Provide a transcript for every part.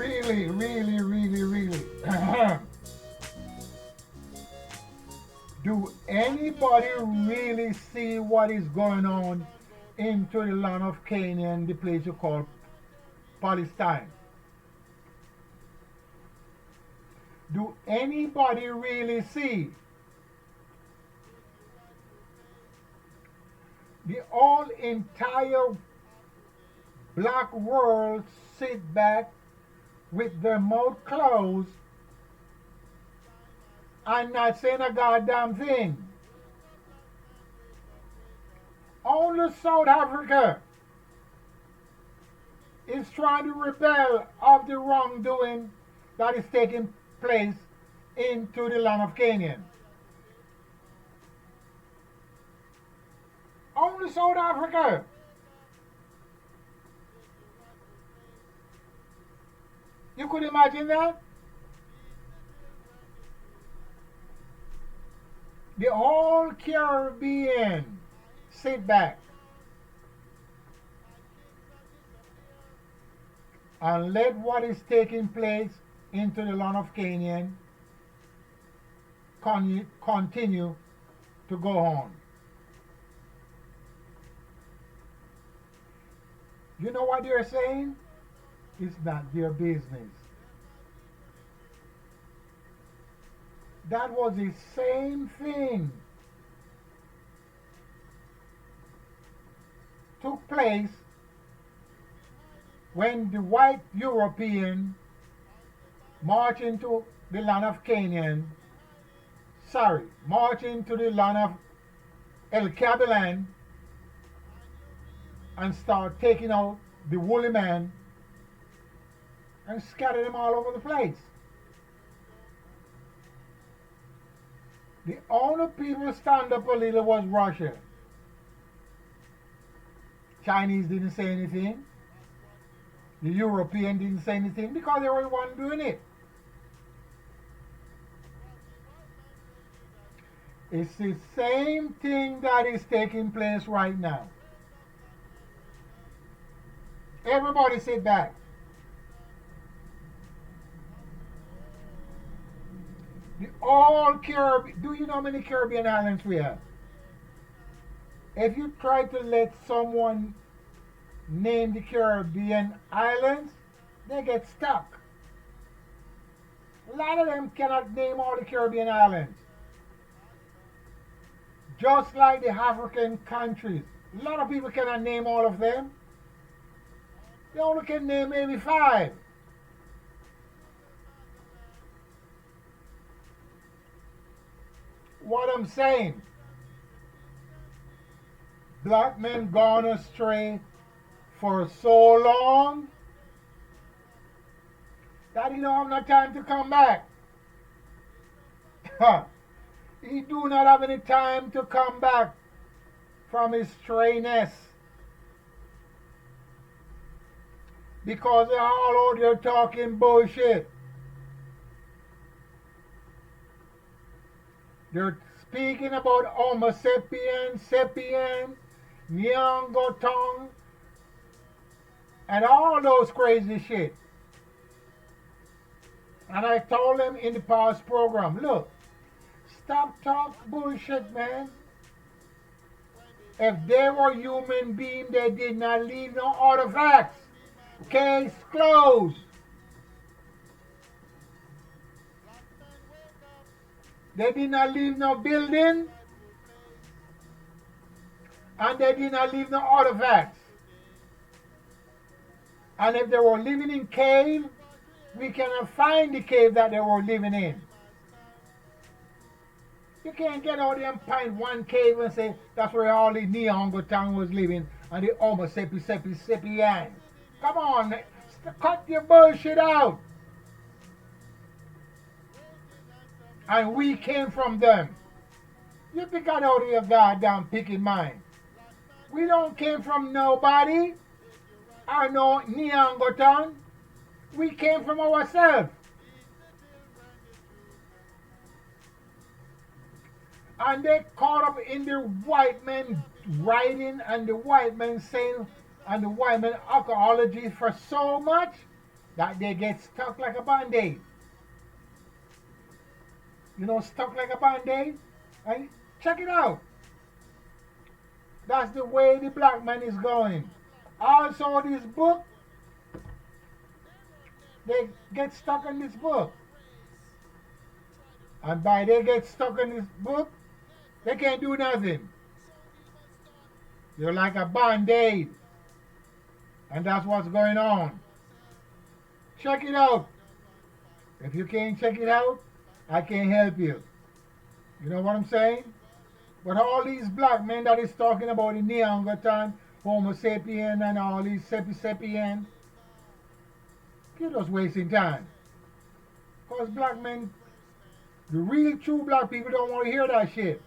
really, really, really, really. Do anybody really see what is going on into the land of Canaan, the place you call Palestine? Do anybody really see the whole entire black world sit back with their mouth closed and not saying a goddamn thing? Only South Africa is trying to rebel of the wrongdoing that is taking place into the land of Canaan. Only South Africa. You could imagine that? The whole Caribbean sit back and let what is taking place into the land of Canaan continue to go on. You know what they're saying? It's not their business. That was the same thing took place when the white European marched into the land of Canaan, marched into the land of El Cabilan and start taking out the woolly man and scatter them all over the place. The only people stand up a little was Russia. Chinese didn't say anything. The European didn't say anything because they were the one doing it. It's the same thing that is taking place right now. Everybody sit back. The all Caribbean, do you know how many Caribbean islands we have? If you try to let someone name the Caribbean islands, they get stuck. A lot of them cannot name all the Caribbean islands. Just like the African countries. A lot of people cannot name all of them. They only can name maybe 5. What I'm saying, black men gone astray for so long that he don't have no time to come back. He do not have any time to come back from his strayness. Because they're all out there talking bullshit. They're speaking about Homo sapiens, sapien, Neanderthal, and all those crazy shit. And I told them in the past program, look, stop talk bullshit, man. If they were human beings, they did not leave no artifacts. Case closed. They did not leave no building, and they did not leave no artifacts. And if they were living in cave, we cannot find the cave that they were living in. You can't get out there and find one cave and say that's where all the Neanderthal was living and the Homo sapiens. Come on, cut your bullshit out. And we came from them. You pick out of your goddamn picking mind. We don't came from nobody or no Neanderthal. We came from ourselves. And they caught up in the white men writing and the white men saying and the white men archaeology for so much that they get stuck like a band-aid. You know, stuck like a band-aid? And check it out. That's the way the black man is going. Also, this book, they get stuck in this book. And by they get stuck in this book, they can't do nothing. You're like a band-aid. And that's what's going on. Check it out. If you can't check it out, I can't help you. You know what I'm saying? But all these black men that is talking about the Neanderthal, Homo sapien, and all these sapien, you're just wasting time. Because black men, the real true black people don't want to hear that shit.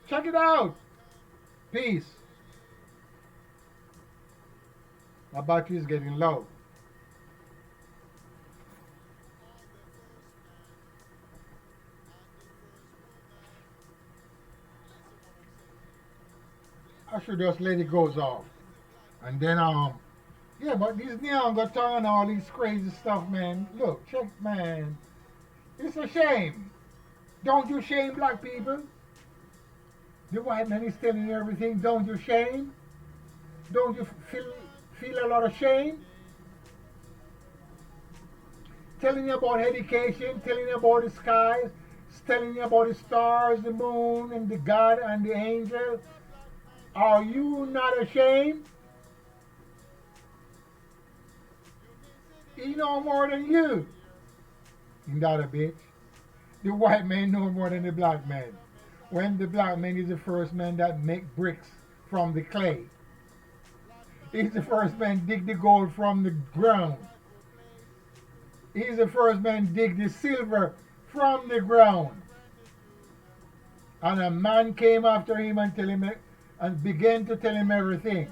Check it out. Peace. My battery is getting low. I should just let it goes off. And then yeah, but these Neanderthal and all these crazy stuff, man. Look, check, man. It's a shame. Don't you shame black people? The white man is telling you everything. Don't you shame? Don't you feel a lot of shame? Telling you about education, telling you about the skies, telling you about the stars, the moon, and the God and the angels. Are you not ashamed? He know more than you. Ain't that a bitch? The white man know more than the black man. When the black man is the first man that make bricks from the clay. He's the first man dig the gold from the ground. He's the first man dig the silver from the ground. And a man came after him and tell him and began to tell him everything.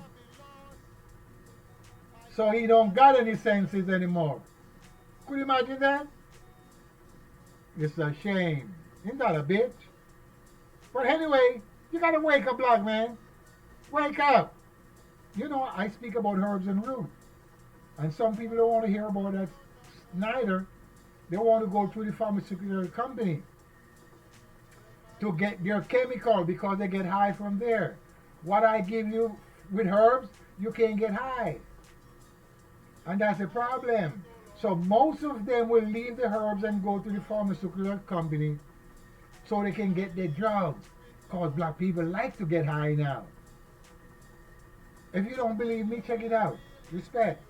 So he don't got any senses anymore. Could you imagine that? It's a shame. Ain't that a bitch? But anyway, you gotta wake up, black man. Wake up. You know, I speak about herbs and roots. And some people don't want to hear about that neither. They want to go through the pharmaceutical company to get their chemical because they get high from there. What I give you with herbs, you can't get high. And that's a problem. So most of them will leave the herbs and go to the pharmaceutical company so they can get their drugs. Because black people like to get high now. If you don't believe me, check it out. Respect.